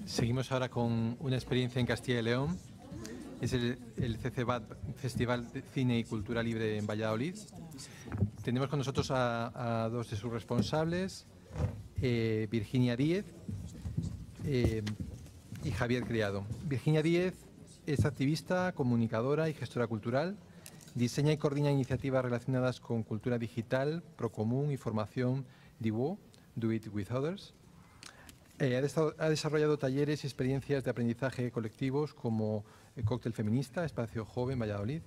Seguimos ahora con una experiencia en Castilla y León. Es el CCBAT, Festival de Cine y Cultura Libre en Valladolid. Tenemos con nosotros a dos de sus responsables, Virginia Díez y Javier Criado. Virginia Díez es activista, comunicadora y gestora cultural. Diseña y coordina iniciativas relacionadas con cultura digital, Procomún y formación DIWO, Do It With Others. Ha desarrollado talleres y experiencias de aprendizaje colectivos como el Cóctel Feminista, Espacio Joven, Valladolid,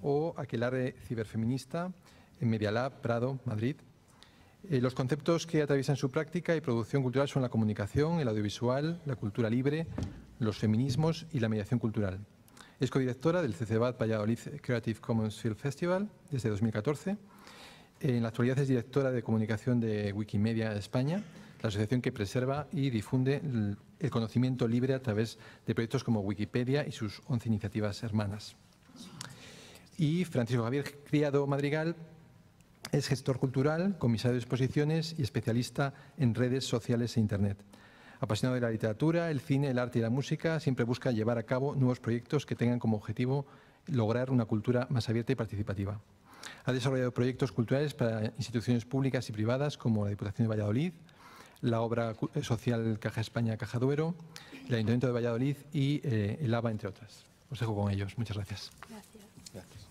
o Aquelarre Ciberfeminista en Media Lab, Prado, Madrid. Los conceptos que atraviesan su práctica y producción cultural son la comunicación, el audiovisual, la cultura libre, los feminismos y la mediación cultural. Es codirectora del CCBAT Valladolid Creative Commons Film Festival desde 2014. En la actualidad es directora de comunicación de Wikimedia España, la asociación que preserva y difunde el conocimiento libre a través de proyectos como Wikipedia y sus 11 iniciativas hermanas. Y Francisco Javier Criado Madrigal es gestor cultural, comisario de exposiciones y especialista en redes sociales e Internet. Apasionado de la literatura, el cine, el arte y la música, siempre busca llevar a cabo nuevos proyectos que tengan como objetivo lograr una cultura más abierta y participativa. Ha desarrollado proyectos culturales para instituciones públicas y privadas como la Diputación de Valladolid, la obra social Caja España, Caja Duero, el Ayuntamiento de Valladolid y el ABA, entre otras. Os dejo con ellos. Muchas gracias. Gracias. Gracias.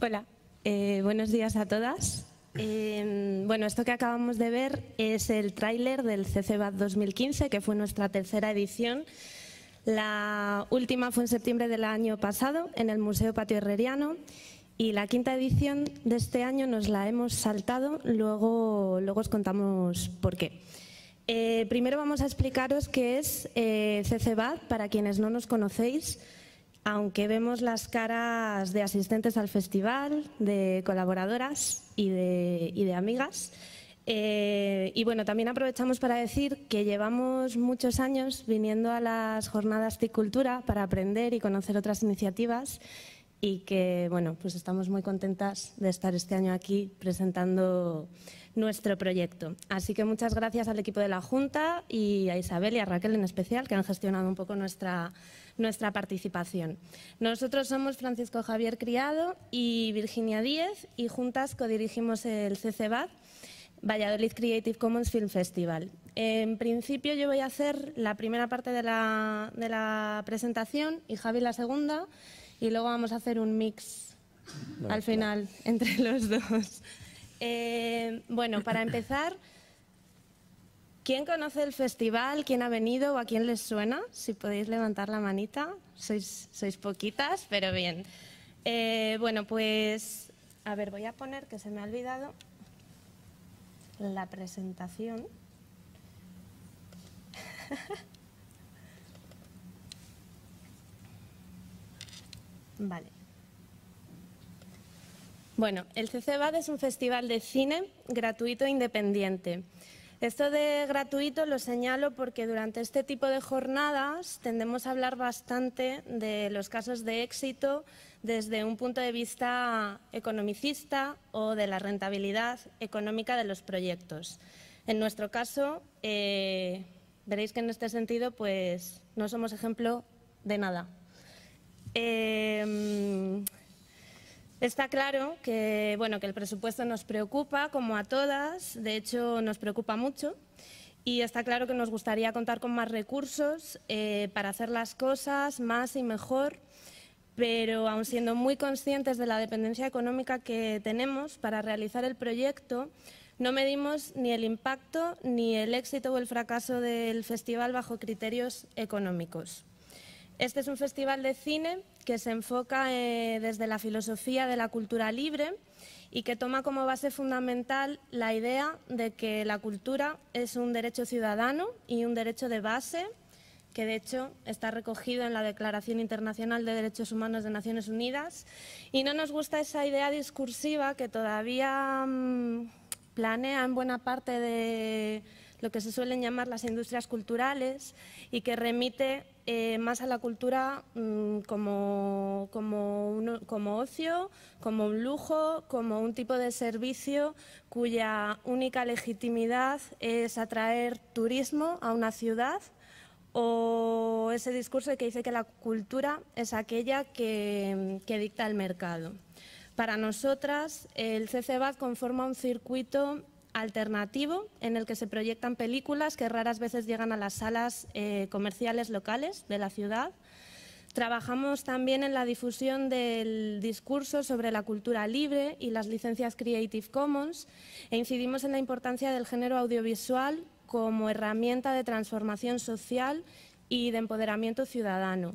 Hola, buenos días a todas. Bueno, esto que acabamos de ver es el tráiler del CCBAT 2015, que fue nuestra tercera edición. La última fue en septiembre del año pasado en el Museo Patio Herreriano y la quinta edición de este año nos la hemos saltado, luego os contamos por qué. Primero vamos a explicaros qué es CCBAT para quienes no nos conocéis. Aunque vemos las caras de asistentes al festival, de colaboradoras y de amigas. Y bueno, también aprovechamos para decir que llevamos muchos años viniendo a las jornadas TIC Cultura para aprender y conocer otras iniciativas y que bueno, pues estamos muy contentas de estar este año aquí presentando nuestro proyecto. Así que muchas gracias al equipo de la Junta y a Isabel y a Raquel en especial, que han gestionado un poco nuestra participación. Nosotros somos Francisco Javier Criado y Virginia Díez y juntas codirigimos el CCBAT, Valladolid Creative Commons Film Festival. En principio yo voy a hacer la primera parte de la presentación y Javi la segunda y luego vamos a hacer un mix al final entre los dos. Bueno, para empezar, ¿quién conoce el festival? ¿Quién ha venido o a quién les suena? Si podéis levantar la manita. Sois poquitas, pero bien. Bueno, pues, a ver, voy a poner que se me ha olvidado la presentación. Vale. Bueno, el CCBAT es un festival de cine gratuito e independiente. Esto de gratuito lo señalo porque durante este tipo de jornadas tendemos a hablar bastante de los casos de éxito desde un punto de vista economicista o de la rentabilidad económica de los proyectos. En nuestro caso, veréis que en este sentido pues, no somos ejemplo de nada. Está claro que, bueno, que el presupuesto nos preocupa, como a todas, de hecho nos preocupa mucho. Y está claro que nos gustaría contar con más recursos para hacer las cosas más y mejor, pero aun siendo muy conscientes de la dependencia económica que tenemos para realizar el proyecto, no medimos ni el impacto ni el éxito o el fracaso del festival bajo criterios económicos. Este es un festival de cine que se enfoca desde la filosofía de la cultura libre y que toma como base fundamental la idea de que la cultura es un derecho ciudadano y un derecho de base, que de hecho está recogido en la Declaración Internacional de Derechos Humanos de Naciones Unidas, y no nos gusta esa idea discursiva que todavía planea en buena parte de lo que se suelen llamar las industrias culturales y que remite más a la cultura como ocio, como un lujo, como un tipo de servicio cuya única legitimidad es atraer turismo a una ciudad, o ese discurso que dice que la cultura es aquella que dicta el mercado. Para nosotras, el CCBAD conforma un circuito alternativo en el que se proyectan películas que raras veces llegan a las salas comerciales locales de la ciudad. Trabajamos también en la difusión del discurso sobre la cultura libre y las licencias Creative Commons e incidimos en la importancia del género audiovisual como herramienta de transformación social y de empoderamiento ciudadano.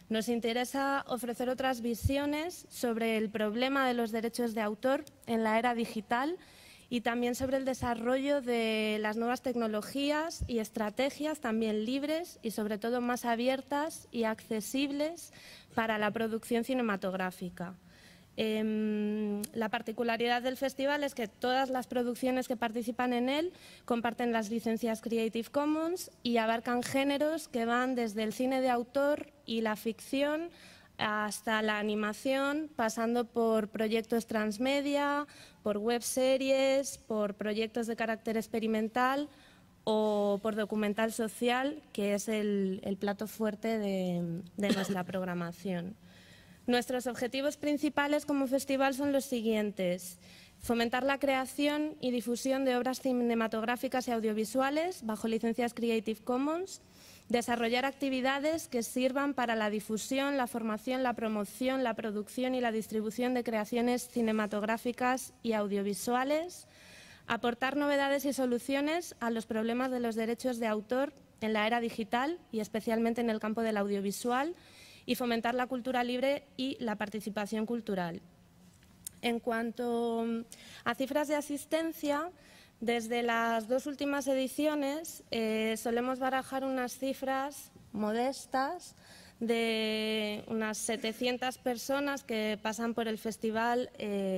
Nos interesa ofrecer otras visiones sobre el problema de los derechos de autor en la era digital y también sobre el desarrollo de las nuevas tecnologías y estrategias también libres y sobre todo más abiertas y accesibles para la producción cinematográfica. La particularidad del festival es que todas las producciones que participan en él comparten las licencias Creative Commons y abarcan géneros que van desde el cine de autor y la ficción hasta la animación, pasando por proyectos transmedia, por webseries, por proyectos de carácter experimental o por documental social, que es el plato fuerte de nuestra programación. Nuestros objetivos principales como festival son los siguientes: fomentar la creación y difusión de obras cinematográficas y audiovisuales bajo licencias Creative Commons, desarrollar actividades que sirvan para la difusión, la formación, la promoción, la producción y la distribución de creaciones cinematográficas y audiovisuales, aportar novedades y soluciones a los problemas de los derechos de autor en la era digital y especialmente en el campo del audiovisual, y fomentar la cultura libre y la participación cultural. En cuanto a cifras de asistencia, desde las dos últimas ediciones solemos barajar unas cifras modestas de unas 700 personas que pasan por el festival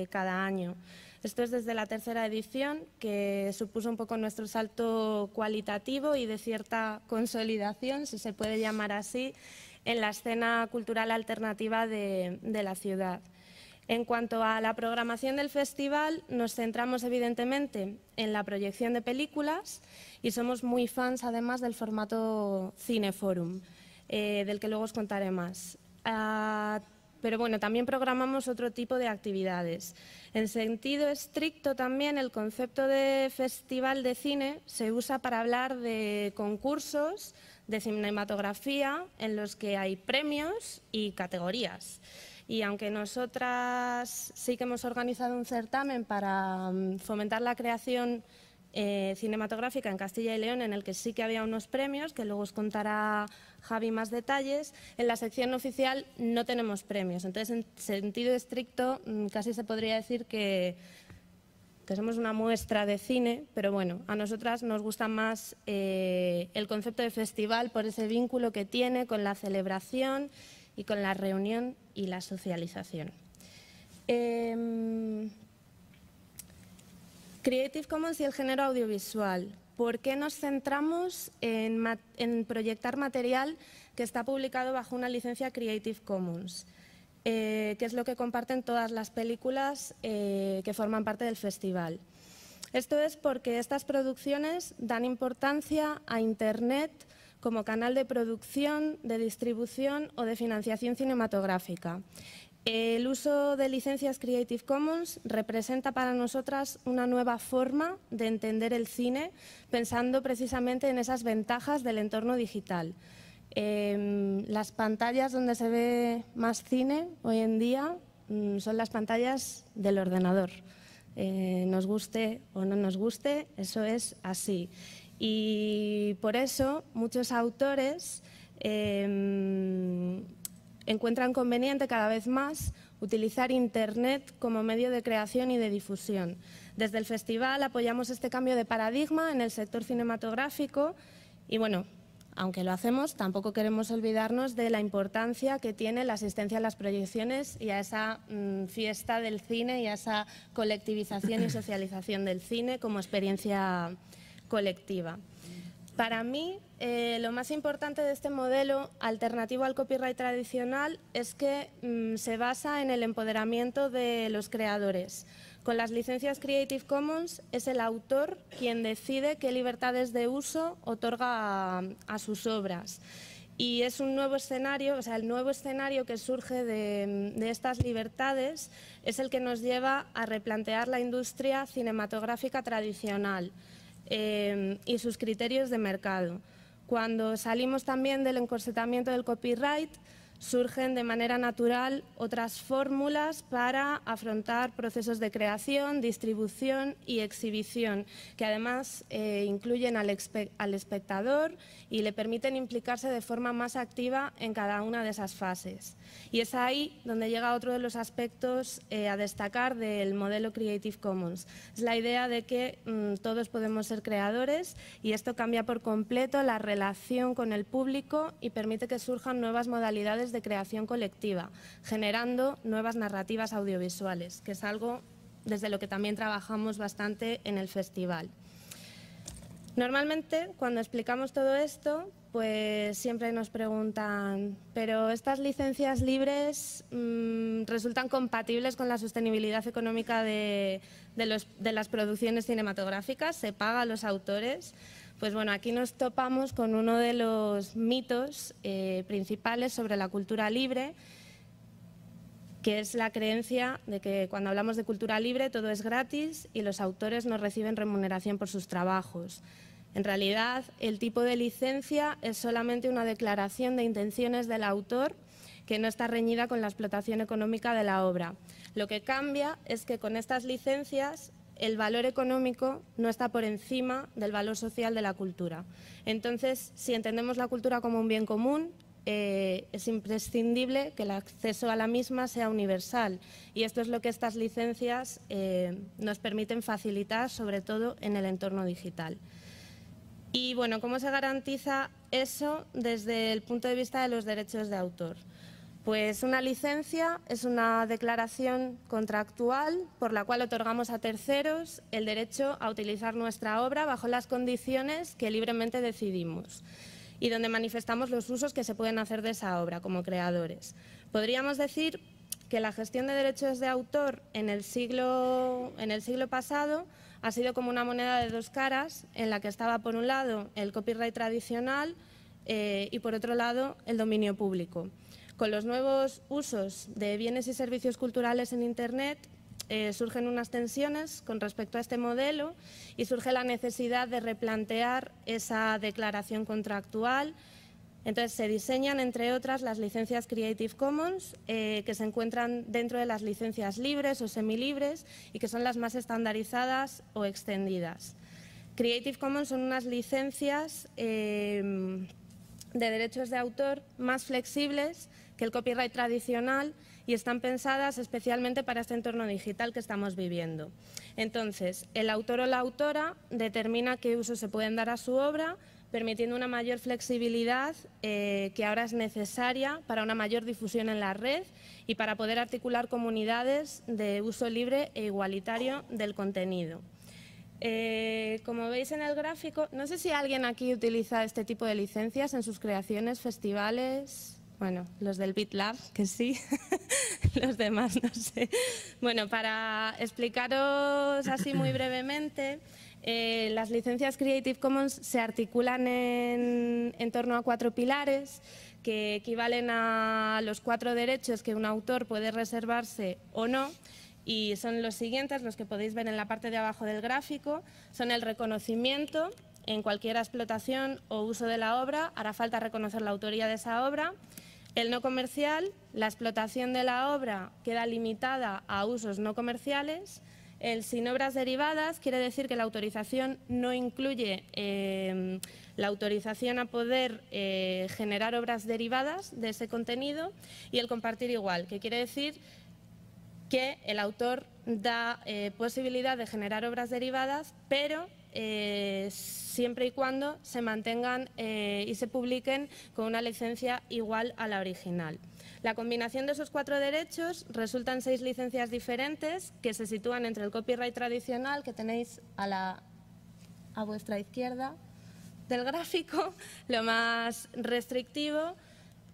cada año. Esto es desde la tercera edición, que supuso un poco nuestro salto cualitativo y de cierta consolidación, si se puede llamar así, en la escena cultural alternativa de la ciudad. En cuanto a la programación del festival, nos centramos evidentemente en la proyección de películas y somos muy fans además del formato Cineforum, del que luego os contaré más. Pero bueno, también programamos otro tipo de actividades. En sentido estricto también el concepto de festival de cine se usa para hablar de concursos de cinematografía en los que hay premios y categorías. Y aunque nosotras sí que hemos organizado un certamen para fomentar la creación cinematográfica en Castilla y León, en el que sí que había unos premios, que luego os contará Javi más detalles, en la sección oficial no tenemos premios. Entonces, en sentido estricto, casi se podría decir que somos una muestra de cine, pero bueno, a nosotras nos gusta más el concepto de festival por ese vínculo que tiene con la celebración y con la reunión y la socialización. Creative Commons y el género audiovisual. ¿Por qué nos centramos en proyectar material que está publicado bajo una licencia Creative Commons? Que es lo que comparten todas las películas que forman parte del festival. Esto es porque estas producciones dan importancia a Internet como canal de producción, de distribución o de financiación cinematográfica. El uso de licencias Creative Commons representa para nosotras una nueva forma de entender el cine, pensando precisamente en esas ventajas del entorno digital. Las pantallas donde se ve más cine hoy en día son las pantallas del ordenador. Nos guste o no nos guste, eso es así. Y por eso muchos autores encuentran conveniente cada vez más utilizar Internet como medio de creación y de difusión. Desde el festival apoyamos este cambio de paradigma en el sector cinematográfico y, bueno, aunque lo hacemos, tampoco queremos olvidarnos de la importancia que tiene la asistencia a las proyecciones y a esa fiesta del cine y a esa colectivización y socialización del cine como experiencia colectiva. Para mí, lo más importante de este modelo alternativo al copyright tradicional es que se basa en el empoderamiento de los creadores. Con las licencias Creative Commons es el autor quien decide qué libertades de uso otorga a sus obras. Y es un nuevo escenario, o sea, el nuevo escenario que surge de estas libertades es el que nos lleva a replantear la industria cinematográfica tradicional y sus criterios de mercado. Cuando salimos también del encorsetamiento del copyright, surgen de manera natural otras fórmulas para afrontar procesos de creación, distribución y exhibición, que además incluyen al espectador y le permiten implicarse de forma más activa en cada una de esas fases. Y es ahí donde llega otro de los aspectos a destacar del modelo Creative Commons. Es la idea de que todos podemos ser creadores y esto cambia por completo la relación con el público y permite que surjan nuevas modalidades de creación colectiva, generando nuevas narrativas audiovisuales, que es algo desde lo que también trabajamos bastante en el festival. Normalmente, cuando explicamos todo esto, pues siempre nos preguntan, ¿pero estas licencias libres resultan compatibles con la sostenibilidad económica de las producciones cinematográficas? ¿Se paga a los autores? Pues bueno, aquí nos topamos con uno de los mitos principales sobre la cultura libre, que es la creencia de que cuando hablamos de cultura libre todo es gratis y los autores no reciben remuneración por sus trabajos. En realidad, el tipo de licencia es solamente una declaración de intenciones del autor que no está reñida con la explotación económica de la obra. Lo que cambia es que con estas licencias el valor económico no está por encima del valor social de la cultura. Entonces, si entendemos la cultura como un bien común, es imprescindible que el acceso a la misma sea universal y esto es lo que estas licencias nos permiten facilitar, sobre todo en el entorno digital. Y bueno, ¿cómo se garantiza eso desde el punto de vista de los derechos de autor? Pues una licencia es una declaración contractual por la cual otorgamos a terceros el derecho a utilizar nuestra obra bajo las condiciones que libremente decidimos y donde manifestamos los usos que se pueden hacer de esa obra como creadores. Podríamos decir que la gestión de derechos de autor en el siglo pasado ha sido como una moneda de dos caras en la que estaba por un lado el copyright tradicional y por otro lado el dominio público. Con los nuevos usos de bienes y servicios culturales en Internet surgen unas tensiones con respecto a este modelo y surge la necesidad de replantear esa declaración contractual. Entonces se diseñan, entre otras, las licencias Creative Commons que se encuentran dentro de las licencias libres o semilibres y que son las más estandarizadas o extendidas. Creative Commons son unas licencias de derechos de autor más flexibles que el copyright tradicional y están pensadas especialmente para este entorno digital que estamos viviendo. Entonces, el autor o la autora determina qué usos se pueden dar a su obra, permitiendo una mayor flexibilidad que ahora es necesaria para una mayor difusión en la red y para poder articular comunidades de uso libre e igualitario del contenido. Como veis en el gráfico, no sé si alguien aquí utiliza este tipo de licencias en sus creaciones, festivales. Bueno, los del BitLab, que sí, los demás no sé. Bueno, para explicaros así muy brevemente, Las licencias Creative Commons se articulan en torno a 4 pilares que equivalen a los 4 derechos que un autor puede reservarse o no, y son los siguientes, los que podéis ver en la parte de abajo del gráfico. Son el reconocimiento. En cualquier explotación o uso de la obra hará falta reconocer la autoría de esa obra. El no comercial, la explotación de la obra queda limitada a usos no comerciales. El sin obras derivadas quiere decir que la autorización no incluye la autorización a poder generar obras derivadas de ese contenido. Y el compartir igual, que quiere decir que el autor da posibilidad de generar obras derivadas, pero siempre y cuando se mantengan y se publiquen con una licencia igual a la original. La combinación de esos 4 derechos resulta en 6 licencias diferentes que se sitúan entre el copyright tradicional, que tenéis a vuestra izquierda del gráfico, lo más restrictivo,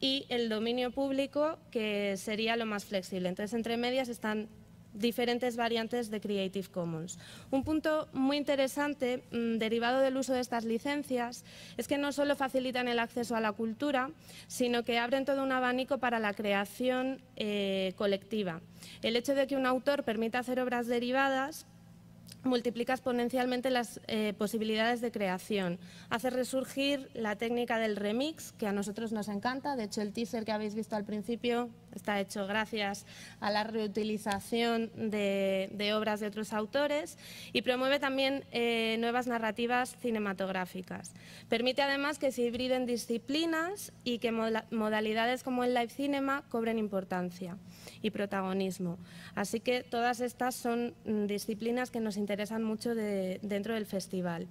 y el dominio público, que sería lo más flexible. Entonces, entre medias están diferentes variantes de Creative Commons. Un punto muy interesante derivado del uso de estas licencias es que no solo facilitan el acceso a la cultura, sino que abren todo un abanico para la creación colectiva. El hecho de que un autor permita hacer obras derivadas multiplica exponencialmente las posibilidades de creación. Hace resurgir la técnica del remix, que a nosotros nos encanta. De hecho, el teaser que habéis visto al principio está hecho gracias a la reutilización de obras de otros autores, y promueve también nuevas narrativas cinematográficas. Permite además que se hibriden disciplinas y que modalidades como el live cinema cobren importancia y protagonismo. Así que todas estas son disciplinas que nos interesan mucho dentro del festival.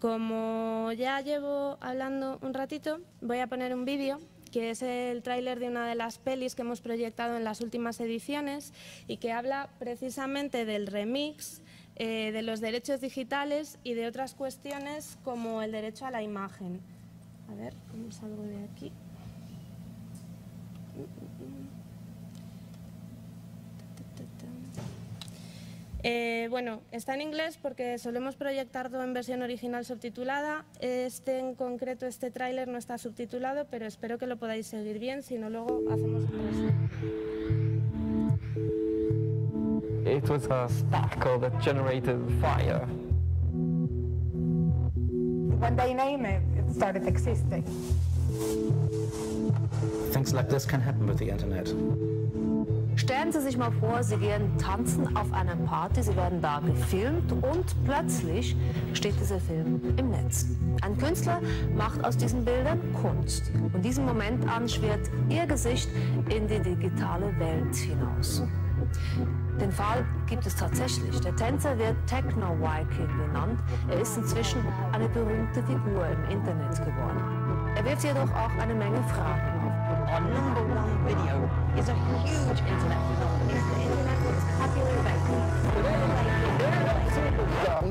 Como ya llevo hablando un ratito, voy a poner un vídeo que es el tráiler de una de las pelis que hemos proyectado en las últimas ediciones y que habla precisamente del remix, de los derechos digitales y de otras cuestiones como el derecho a la imagen. A ver, ¿cómo salgo de aquí? Bueno, está en inglés porque solemos proyectar todo en versión original subtitulada. En concreto, este tráiler no está subtitulado, pero espero que lo podáis seguir bien, si no luego hacemos un resumen. It was a sparkle that generated fire. When they name it, it started existing. Things like this can happen with the internet. Stellen Sie sich mal vor, Sie gehen tanzen auf einer Party, Sie werden da gefilmt und plötzlich steht dieser Film im Netz. Ein Künstler macht aus diesen Bildern Kunst. Von diesem Moment an schwirrt Ihr Gesicht in die digitale Welt hinaus. Den Fall gibt es tatsächlich. Der Tänzer wird Techno-Viking genannt. Er ist inzwischen eine berühmte Figur im Internet geworden. Er wirft jedoch auch eine Menge Fragen auf. Our #1 video is a huge internet phenomenon. The internet is popular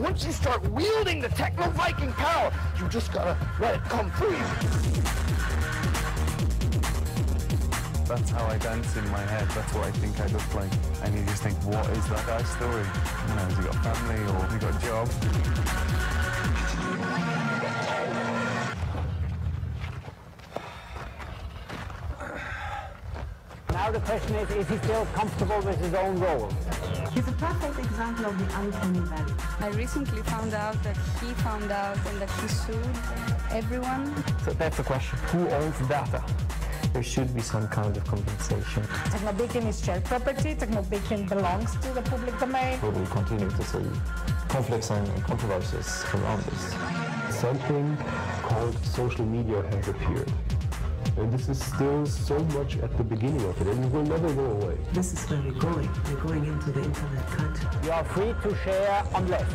Once you start wielding the techno-Viking power, you just gotta let it come through you. That's how I dance in my head. That's what I think I look like. And you just think, what is that guy's story? You know, has he got a family or has he got a job? Now the question is he still comfortable with his own role? He's a perfect example of the uncanny valley. I recently found out that he found out and that he sued everyone. So that's the question. Who owns data? There should be some kind of compensation. Technobeacon is shared property. Technobeacon belongs to the public domain. We will continue to see conflicts and controversies around this. Something called social media has appeared. And this is still so much at the beginning of it, and it will never go away. This is where we're going. We're going into the internet country. You are free to share unless.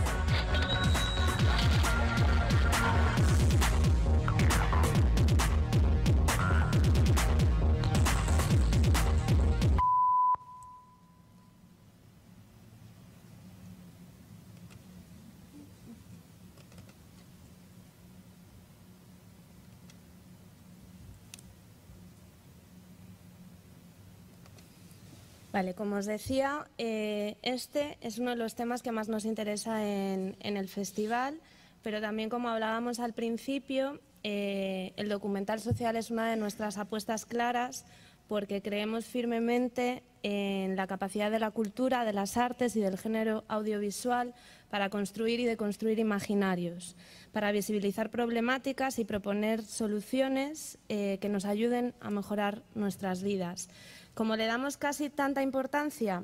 Vale, como os decía, este es uno de los temas que más nos interesa en el festival, pero también, como hablábamos al principio, el documental social es una de nuestras apuestas claras, porque creemos firmemente en la capacidad de la cultura, de las artes y del género audiovisual para construir y deconstruir imaginarios, para visibilizar problemáticas y proponer soluciones que nos ayuden a mejorar nuestras vidas. Como le damos casi tanta importancia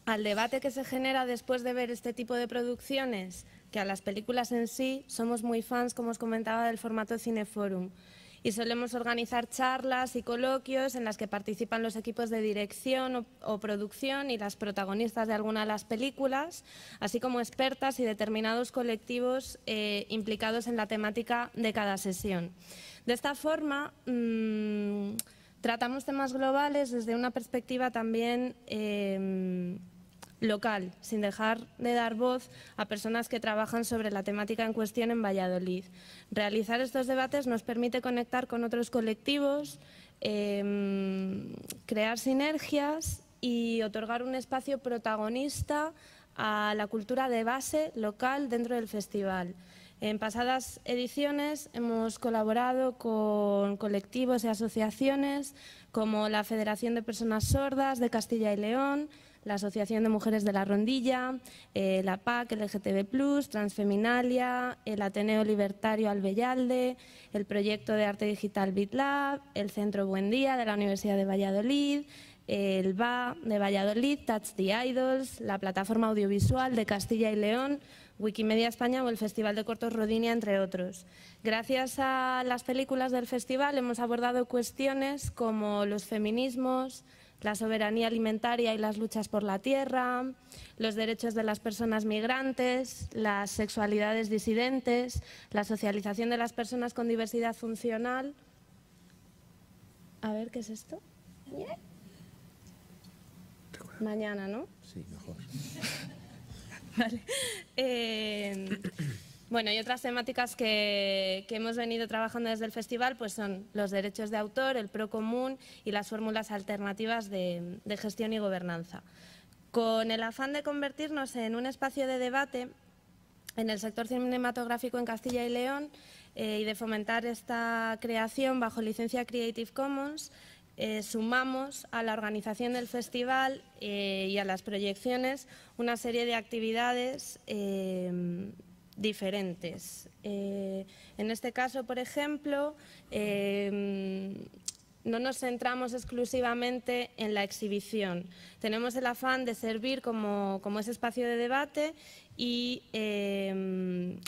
al debate que se genera después de ver este tipo de producciones que a las películas en sí, somos muy fans, como os comentaba, del formato Cineforum. Y solemos organizar charlas y coloquios en las que participan los equipos de dirección o producción y las protagonistas de alguna de las películas, así como expertas y determinados colectivos implicados en la temática de cada sesión. De esta forma, tratamos temas globales desde una perspectiva también local, sin dejar de dar voz a personas que trabajan sobre la temática en cuestión en Valladolid. Realizar estos debates nos permite conectar con otros colectivos, crear sinergias y otorgar un espacio protagonista a la cultura de base local dentro del festival. En pasadas ediciones hemos colaborado con colectivos y asociaciones como la Federación de Personas Sordas de Castilla y León, la Asociación de Mujeres de la Rondilla, la PAC, LGTB+, Transfeminalia, el Ateneo Libertario Albellalde, el Proyecto de Arte Digital BitLab, el Centro Buen Día de la Universidad de Valladolid, el BA de Valladolid, Touch the Idols, la Plataforma Audiovisual de Castilla y León, Wikimedia España o el Festival de Cortos Rodinia, entre otros. Gracias a las películas del festival hemos abordado cuestiones como los feminismos, la soberanía alimentaria y las luchas por la tierra, los derechos de las personas migrantes, las sexualidades disidentes, la socialización de las personas con diversidad funcional. A ver, ¿qué es esto? Mañana, ¿no? Sí, mejor. Vale. Bueno, y otras temáticas que hemos venido trabajando desde el festival pues son los derechos de autor, el procomún y las fórmulas alternativas de gestión y gobernanza. Con el afán de convertirnos en un espacio de debate en el sector cinematográfico en Castilla y León y de fomentar esta creación bajo licencia Creative Commons, sumamos a la organización del festival y a las proyecciones una serie de actividades diferentes. En este caso, por ejemplo, no nos centramos exclusivamente en la exhibición. Tenemos el afán de servir como ese espacio de debate y,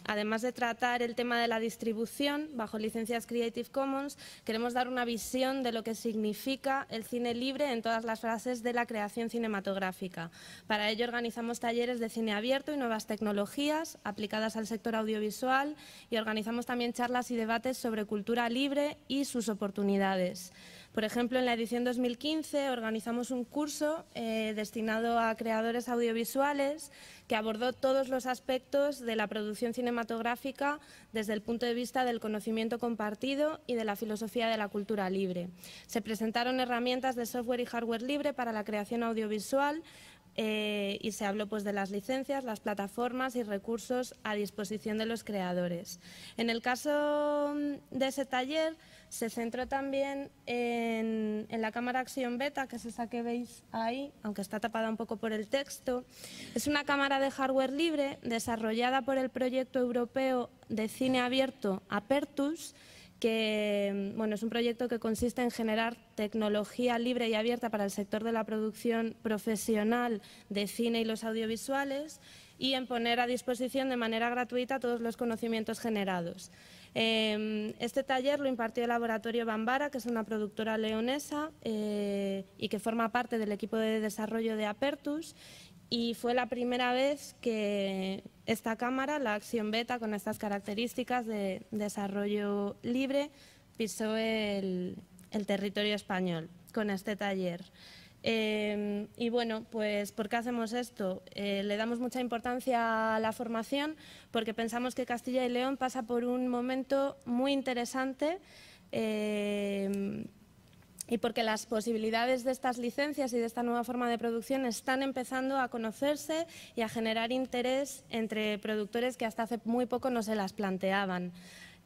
además de tratar el tema de la distribución bajo licencias Creative Commons, queremos dar una visión de lo que significa el cine libre en todas las fases de la creación cinematográfica. Para ello organizamos talleres de cine abierto y nuevas tecnologías aplicadas al sector audiovisual y organizamos también charlas y debates sobre cultura libre y sus oportunidades. Por ejemplo, en la edición 2015 organizamos un curso destinado a creadores audiovisuales que abordó todos los aspectos de la producción cinematográfica desde el punto de vista del conocimiento compartido y de la filosofía de la cultura libre. Se presentaron herramientas de software y hardware libre para la creación audiovisual y se habló pues de las licencias, las plataformas y recursos a disposición de los creadores. En el caso de ese taller se centró también en la cámara Axiom Beta, que es esa que veis ahí, aunque está tapada un poco por el texto. Es una cámara de hardware libre desarrollada por el proyecto europeo de cine abierto Apertus, que bueno, es un proyecto que consiste en generar tecnología libre y abierta para el sector de la producción profesional de cine y los audiovisuales y en poner a disposición de manera gratuita todos los conocimientos generados. Este taller lo impartió el Laboratorio Bambara, que es una productora leonesa y que forma parte del equipo de desarrollo de Apertus, y fue la primera vez que esta cámara, la Axiom Beta, con estas características de desarrollo libre, pisó el territorio español con este taller. Y bueno, pues ¿por qué hacemos esto? Le damos mucha importancia a la formación porque pensamos que Castilla y León pasa por un momento muy interesante y porque las posibilidades de estas licencias y de esta nueva forma de producción están empezando a conocerse y a generar interés entre productores que hasta hace muy poco no se las planteaban.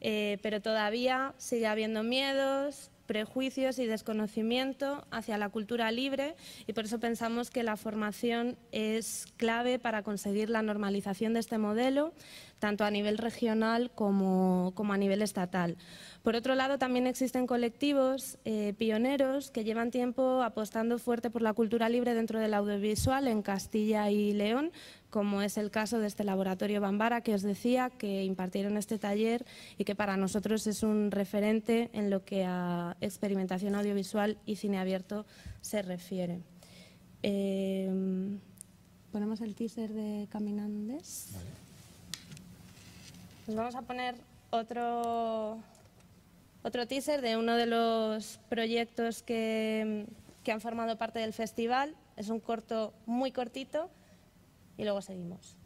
Pero todavía sigue habiendo miedos, prejuicios y desconocimiento hacia la cultura libre, y por eso pensamos que la formación es clave para conseguir la normalización de este modelo, tanto a nivel regional como a nivel estatal. Por otro lado, también existen colectivos pioneros que llevan tiempo apostando fuerte por la cultura libre dentro del audiovisual en Castilla y León, como es el caso de este laboratorio Bambara que os decía, que impartieron este taller y que para nosotros es un referente en lo que a experimentación audiovisual y cine abierto se refiere. Ponemos el teaser de Caminandes. Vale. Pues vamos a poner otro teaser de uno de los proyectos que han formado parte del festival. Es un corto muy cortito y luego seguimos.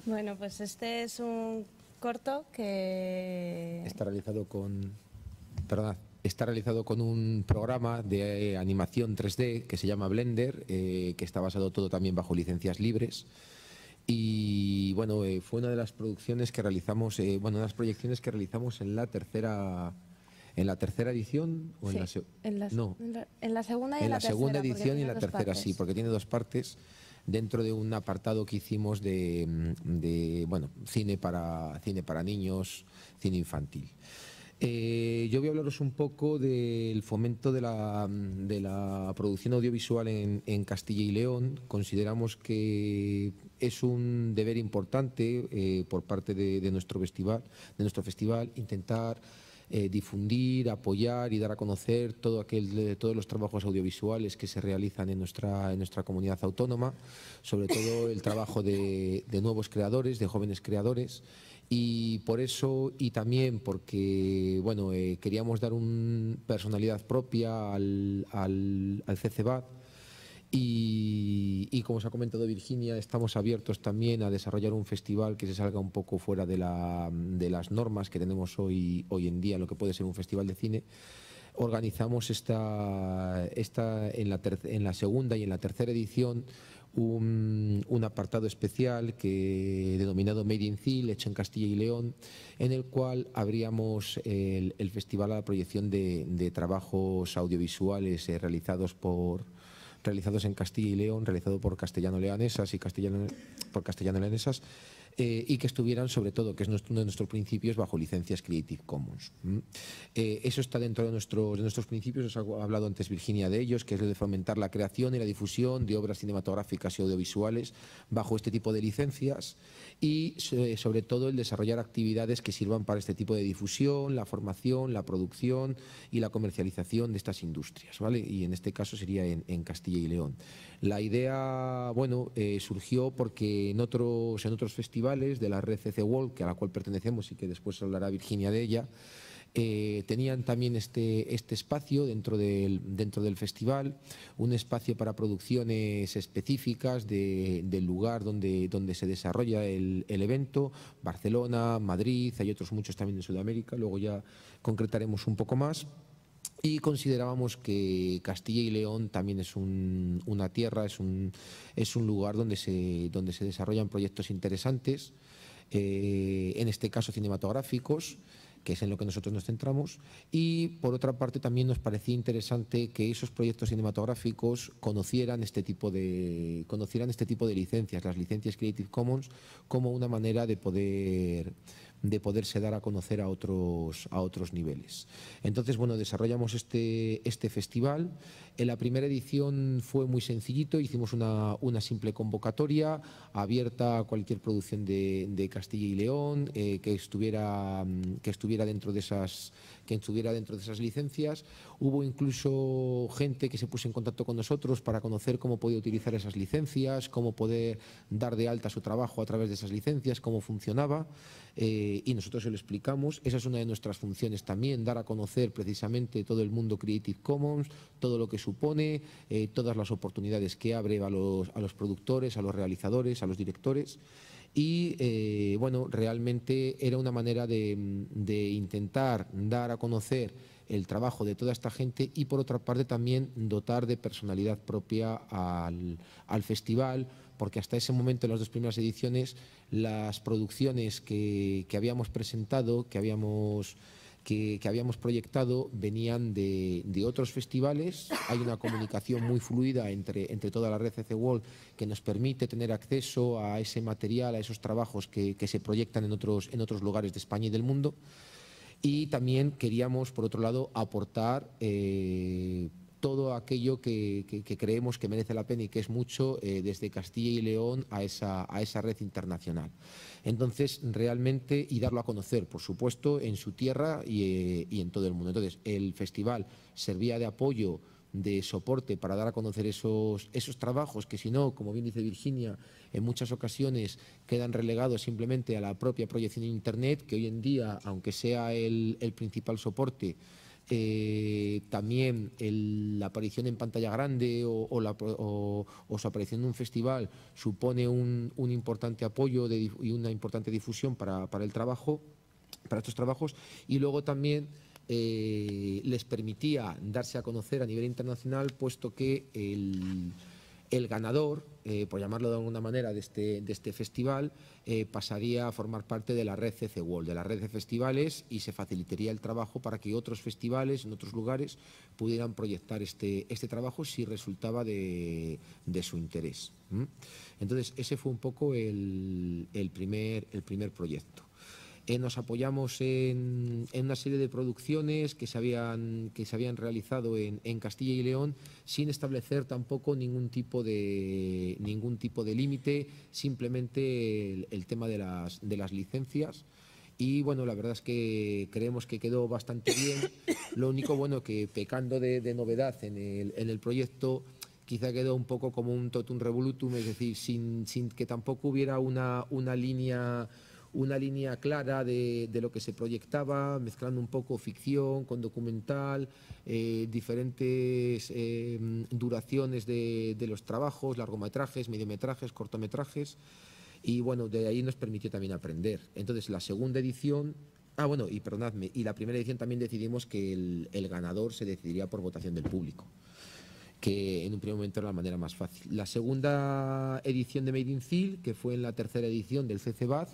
Bueno, pues este es un corto que... Está realizado con un programa de animación 3D que se llama Blender, que está basado todo también bajo licencias libres. Y bueno, fue una de las producciones que realizamos, una de las proyecciones que realizamos en la tercera edición o en sí, en la segunda y en la segunda edición y en la tercera, sí, porque tiene dos partes dentro de un apartado que hicimos de cine para niños, cine infantil. Yo voy a hablaros un poco del fomento de la producción audiovisual en Castilla y León. Consideramos que es un deber importante por parte de nuestro festival intentar difundir, apoyar y dar a conocer todos los trabajos audiovisuales que se realizan en nuestra comunidad autónoma, sobre todo el trabajo de nuevos creadores, de jóvenes creadores. Y por eso, y también porque queríamos dar una personalidad propia al CCBAD, y como os ha comentado Virginia, estamos abiertos también a desarrollar un festival que se salga un poco fuera de las normas que tenemos hoy en día, lo que puede ser un festival de cine. Organizamos en la segunda y en la tercera edición un apartado especial denominado Made in CIL, hecho en Castilla y León, en el cual abríamos el festival a la proyección de trabajos audiovisuales realizados en Castilla y León, realizado por castellano-leonesas y que estuvieran, sobre todo, que es uno de nuestros principios, bajo licencias Creative Commons. Eso está dentro de nuestros principios. Os ha hablado antes Virginia de ellos, que es el de fomentar la creación y la difusión de obras cinematográficas y audiovisuales bajo este tipo de licencias, y sobre todo el desarrollar actividades que sirvan para este tipo de difusión, la formación, la producción y la comercialización de estas industrias, ¿vale? Y en este caso sería en Castilla y León. La idea, surgió porque en otros festivales festivales de la red CC World, a la cual pertenecemos y que después hablará Virginia de ella, tenían también este espacio dentro del festival, un espacio para producciones específicas del lugar donde se desarrolla el evento, Barcelona, Madrid, hay otros muchos también en Sudamérica, luego ya concretaremos un poco más. Y considerábamos que Castilla y León también es una tierra, es un lugar donde se desarrollan proyectos interesantes, en este caso cinematográficos, que es en lo que nosotros nos centramos, y por otra parte también nos parecía interesante que esos proyectos cinematográficos conocieran este tipo de licencias, las licencias Creative Commons, como una manera de poderse dar a conocer a otros niveles. Entonces, bueno, desarrollamos este festival. En la primera edición fue muy sencillito, hicimos una simple convocatoria abierta a cualquier producción de Castilla y León que estuviera dentro de esas licencias. Hubo incluso gente que se puso en contacto con nosotros para conocer cómo podía utilizar esas licencias, cómo poder dar de alta su trabajo a través de esas licencias, cómo funcionaba, y nosotros se lo explicamos. Esa es una de nuestras funciones también, dar a conocer precisamente todo el mundo Creative Commons, todo lo que supone, todas las oportunidades que abre a los productores, a los realizadores, a los directores. Y bueno, realmente era una manera de intentar dar a conocer el trabajo de toda esta gente y por otra parte también dotar de personalidad propia al festival, porque hasta ese momento, en las dos primeras ediciones, las producciones que habíamos presentado, que habíamos proyectado, venían de otros festivales. Hay una comunicación muy fluida entre toda la red CC World que nos permite tener acceso a ese material, a esos trabajos que se proyectan en otros lugares de España y del mundo. Y también queríamos, por otro lado, aportar todo aquello que creemos que merece la pena y que es mucho desde Castilla y León a esa red internacional. Entonces, realmente, y darlo a conocer, por supuesto, en su tierra y en todo el mundo. Entonces, el festival servía de apoyo, de soporte para dar a conocer esos trabajos que, si no, como bien dice Virginia, en muchas ocasiones quedan relegados simplemente a la propia proyección en Internet, que hoy en día, aunque sea el principal soporte, también la aparición en pantalla grande o su aparición en un festival supone un importante apoyo y una importante difusión para estos trabajos, y luego también les permitía darse a conocer a nivel internacional, puesto que el ganador, por llamarlo de alguna manera, de este festival, pasaría a formar parte de la red CC World, de la red de festivales, y se facilitaría el trabajo para que otros festivales en otros lugares pudieran proyectar este trabajo si resultaba de su interés. Entonces, ese fue un poco el primer proyecto. Nos apoyamos en una serie de producciones que se habían realizado en Castilla y León, sin establecer tampoco ningún tipo de límite, simplemente el tema de las licencias. Y bueno, la verdad es que creemos que quedó bastante bien. Lo único, bueno, que pecando de novedad en el proyecto, quizá quedó un poco como un totum revolutum, es decir, sin que tampoco hubiera una línea clara de lo que se proyectaba, mezclando un poco ficción con documental, diferentes duraciones de los trabajos, largometrajes, mediometrajes, cortometrajes, y bueno, de ahí nos permitió también aprender. Entonces, la segunda edición, y la primera edición también decidimos que el ganador se decidiría por votación del público, que en un primer momento era la manera más fácil. La segunda edición de Made in Ceel, que fue en la tercera edición del CCBAD,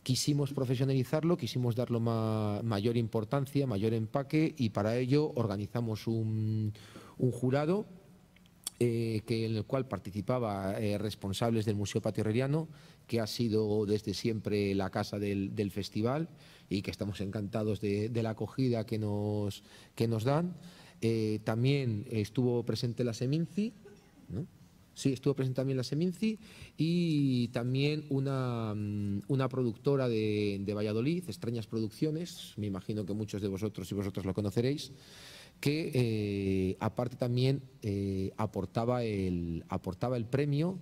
quisimos profesionalizarlo, quisimos darle mayor importancia, mayor empaque, y para ello organizamos un jurado en el cual participaban responsables del Museo Patio Herreriano, que ha sido desde siempre la casa del festival y que estamos encantados de la acogida que nos dan. También estuvo presente la Seminci, ¿no? Sí, estuvo presente también la Seminci, y también una productora de Valladolid, Extrañas Producciones, me imagino que muchos de vosotros y vosotros lo conoceréis, que aparte también aportaba el premio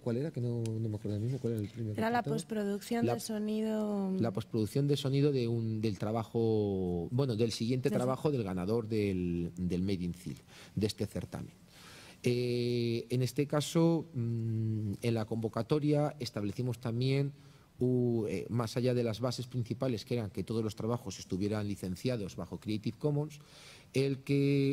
¿Cuál era? Que no me acuerdo mismo. ¿Cuál era el primer Era la apartado? postproducción de sonido. La postproducción de sonido del trabajo, bueno, del siguiente trabajo del ganador del Made in CIL, de este certamen. En este caso, en la convocatoria establecimos también, más allá de las bases principales, que eran que todos los trabajos estuvieran licenciados bajo Creative Commons,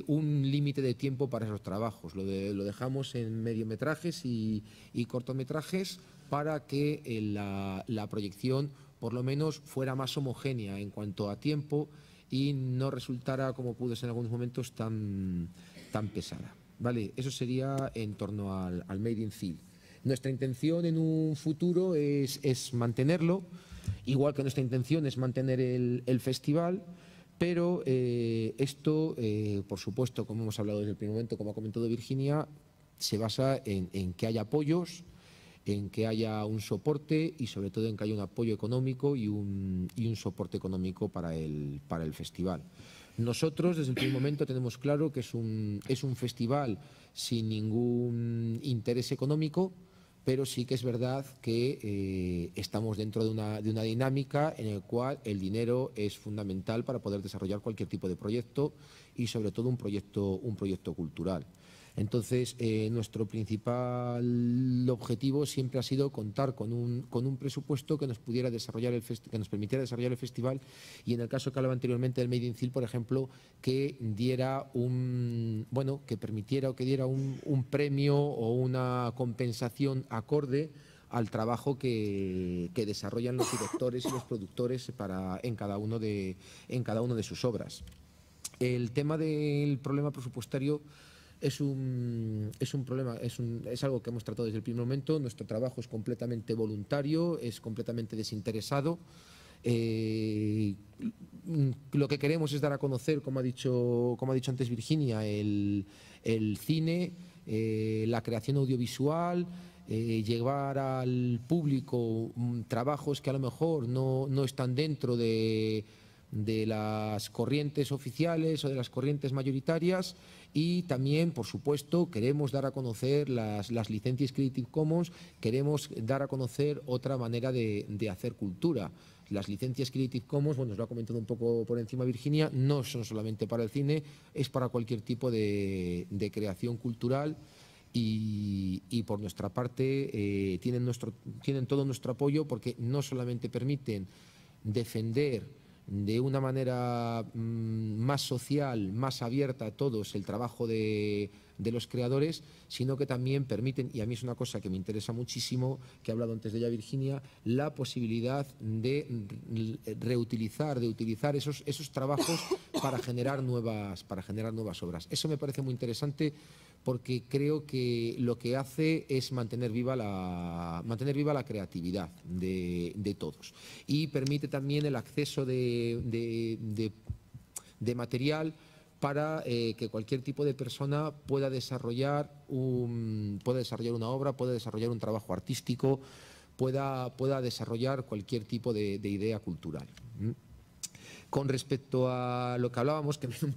un límite de tiempo para esos trabajos. Lo dejamos en mediometrajes y cortometrajes para que la proyección por lo menos fuera más homogénea en cuanto a tiempo y no resultara, como pudo ser en algunos momentos, tan pesada. Vale, eso sería en torno al Made in CIL. Nuestra intención en un futuro es mantenerlo, igual que nuestra intención es mantener el festival, pero esto, por supuesto, como hemos hablado desde el primer momento, como ha comentado Virginia, se basa en que haya apoyos, en que haya un soporte y sobre todo en que haya un apoyo económico y un soporte económico para el festival. Nosotros desde el primer momento tenemos claro que es un festival sin ningún interés económico, pero sí que es verdad que estamos dentro de una dinámica en la cual el dinero es fundamental para poder desarrollar cualquier tipo de proyecto y sobre todo un proyecto cultural. Entonces, nuestro principal objetivo siempre ha sido contar con un presupuesto que nos permitiera desarrollar el festival y, en el caso que hablaba anteriormente del Made in CIL, por ejemplo, que diera que permitiera o que diera un premio o una compensación acorde al trabajo que desarrollan los directores y los productores en cada uno de sus obras. El tema del problema presupuestario es un problema, es algo que hemos tratado desde el primer momento. Nuestro trabajo es completamente voluntario, es completamente desinteresado. Lo que queremos es dar a conocer, como ha dicho antes Virginia, el cine, la creación audiovisual, llevar al público trabajos que a lo mejor no están dentro de las corrientes oficiales o de las corrientes mayoritarias, y también, por supuesto, queremos dar a conocer las licencias Creative Commons, queremos dar a conocer otra manera de hacer cultura. Las licencias Creative Commons, bueno, os lo ha comentado un poco por encima Virginia, no son solamente para el cine, es para cualquier tipo de creación cultural. Y por nuestra parte tienen todo nuestro apoyo, porque no solamente permiten defender de una manera más social, más abierta a todos el trabajo de los creadores, sino que también permiten, y a mí es una cosa que me interesa muchísimo, que ha hablado antes de ella Virginia, la posibilidad de utilizar esos trabajos para generar nuevas obras. Eso me parece muy interesante, porque creo que lo que hace es mantener viva la creatividad de todos, y permite también el acceso de material para que cualquier tipo de persona pueda desarrollar una obra, pueda desarrollar un trabajo artístico, pueda desarrollar cualquier tipo de idea cultural. Con respecto a lo que hablábamos, que me he ido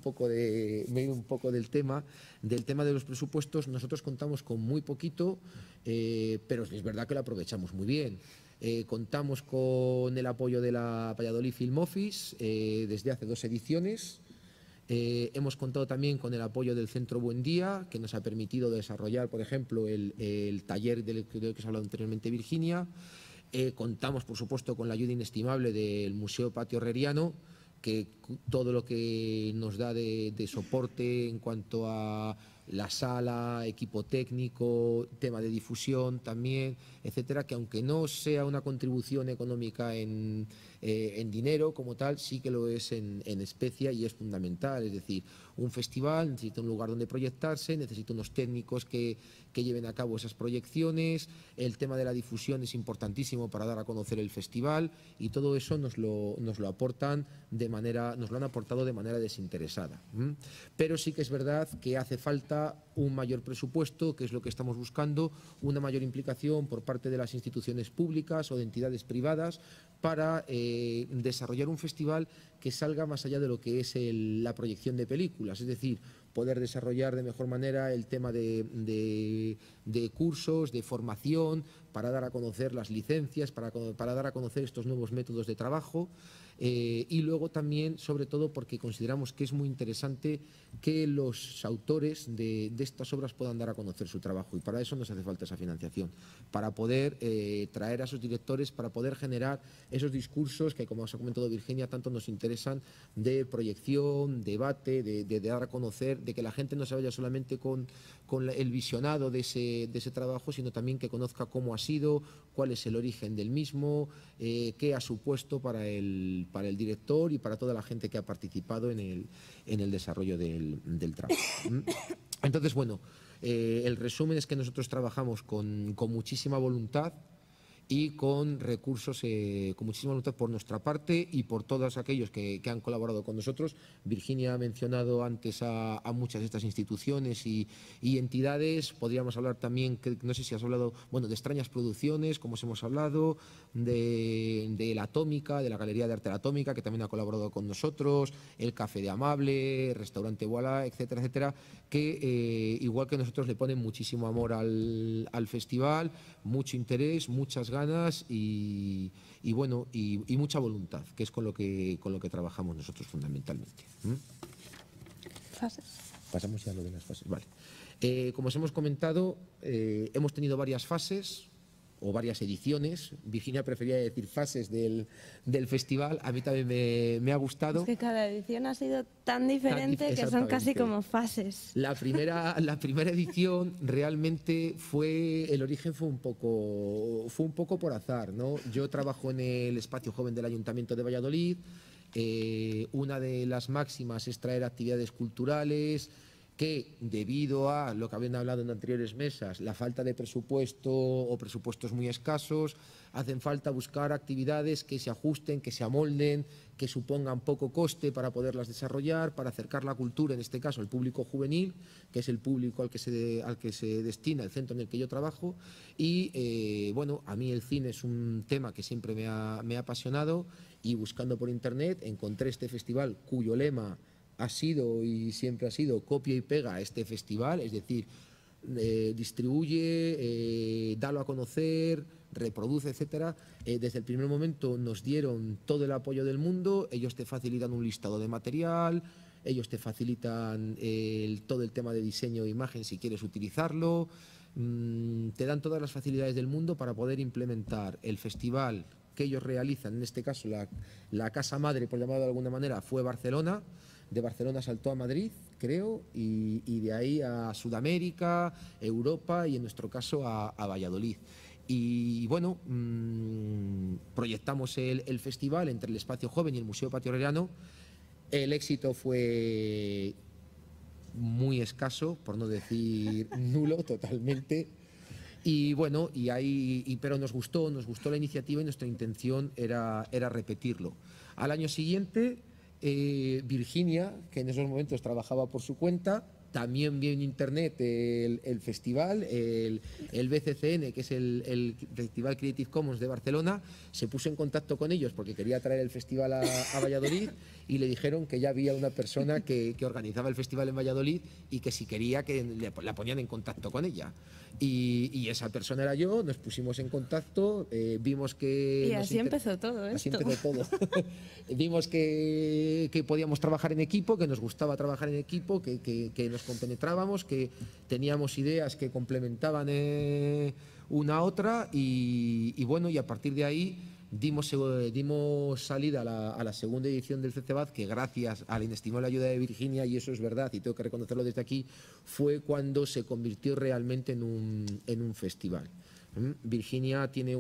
un poco del tema de los presupuestos, nosotros contamos con muy poquito, pero es verdad que lo aprovechamos muy bien. Contamos con el apoyo de la Valladolid Film Office desde hace 2 ediciones. Hemos contado también con el apoyo del Centro Buen Día, que nos ha permitido desarrollar, por ejemplo, el taller del que os ha hablado anteriormente Virginia. Contamos, por supuesto, con la ayuda inestimable del Museo Patio Herreriano, que todo lo que nos da de soporte en cuanto a la sala, equipo técnico, tema de difusión también, etcétera, que aunque no sea una contribución económica en dinero como tal, sí que lo es en especia, y es fundamental. Es decir, un festival necesita un lugar donde proyectarse, necesita unos técnicos que lleven a cabo esas proyecciones, el tema de la difusión es importantísimo para dar a conocer el festival, y todo eso nos lo aportan nos lo han aportado de manera desinteresada. Pero sí que es verdad que hace falta un mayor presupuesto, que es lo que estamos buscando, una mayor implicación por parte de las instituciones públicas o de entidades privadas para desarrollar un festival que salga más allá de lo que es la proyección de películas. Es decir, poder desarrollar de mejor manera el tema de cursos, de formación, para dar a conocer las licencias, para dar a conocer estos nuevos métodos de trabajo. Y luego también, sobre todo, porque consideramos que es muy interesante que los autores de estas obras puedan dar a conocer su trabajo, y para eso nos hace falta esa financiación, para poder traer a esos directores, para poder generar esos discursos que, como os ha comentado Virginia, tanto nos interesan, de proyección, debate, de dar a conocer, de que la gente no se vaya solamente con el visionado de ese trabajo, sino también que conozca cómo ha sido, cuál es el origen del mismo, qué ha supuesto para el director y para toda la gente que ha participado en el desarrollo del trabajo. Entonces, bueno, el resumen es que nosotros trabajamos con muchísima voluntad y con recursos, con muchísima voluntad por nuestra parte y por todos aquellos que han colaborado con nosotros. Virginia ha mencionado antes a muchas de estas instituciones y entidades. Podríamos hablar también, que no sé si has hablado, bueno, de Extrañas Producciones, como os hemos hablado, de la Atómica, de la Galería de Arte La Atómica, que también ha colaborado con nosotros, el Café de Amable, Restaurante Voilà, etcétera, etcétera, que igual que nosotros le ponen muchísimo amor al festival, mucho interés, muchas ganas y bueno, y mucha voluntad, que es con lo que trabajamos nosotros fundamentalmente. Fases. Pasamos ya a lo de las fases. Vale. Como os hemos comentado, hemos tenido varias fases o varias ediciones. Virginia prefería decir fases del festival. A mí también me ha gustado. Es que cada edición ha sido tan diferente que son casi como fases. La primera edición realmente el origen fue un poco por azar, ¿no? Yo trabajo en el Espacio Joven del Ayuntamiento de Valladolid. Una de las máximas es traer actividades culturales que, debido a lo que habían hablado en anteriores mesas, la falta de presupuesto o presupuestos muy escasos, hacen falta buscar actividades que se ajusten, que se amolden, que supongan poco coste para poderlas desarrollar, para acercar la cultura, en este caso al público juvenil, que es el público al que se destina el centro en el que yo trabajo. Y bueno, a mí el cine es un tema que siempre me ha apasionado, y buscando por internet encontré este festival cuyo lema ha sido y siempre ha sido copia y pega a este festival, es decir, distribuye, dalo a conocer, reproduce, etcétera. Desde el primer momento nos dieron todo el apoyo del mundo. Ellos te facilitan un listado de material, ellos te facilitan todo el tema de diseño de imagen si quieres utilizarlo, te dan todas las facilidades del mundo para poder implementar el festival que ellos realizan. En este caso la casa madre, por llamarlo de alguna manera, fue Barcelona. De Barcelona saltó a Madrid, creo, y de ahí a Sudamérica, Europa y en nuestro caso a Valladolid. Y bueno, proyectamos el festival entre el Espacio Joven y el Museo Patio Herreriano. El éxito fue muy escaso, por no decir nulo totalmente. Y bueno, pero nos gustó la iniciativa y nuestra intención era repetirlo. Al año siguiente, Virginia, que en esos momentos trabajaba por su cuenta, también vio en internet el festival, el BCCN, que es el Festival Creative Commons de Barcelona. Se puso en contacto con ellos porque quería traer el festival a Valladolid, y le dijeron que ya había una persona que organizaba el festival en Valladolid y que si quería que la ponían en contacto con ella. Y esa persona era yo. Nos pusimos en contacto, vimos que... Y así empezó todo esto. Así empezó todo. Vimos que podíamos trabajar en equipo, que nos gustaba trabajar en equipo, que nos compenetrábamos, que teníamos ideas que complementaban una a otra, y bueno, y a partir de ahí dimos salida a la segunda edición del FECEBAD, que gracias a la inestimable ayuda de Virginia, y eso es verdad y tengo que reconocerlo desde aquí, fue cuando se convirtió realmente en un festival. Virginia tiene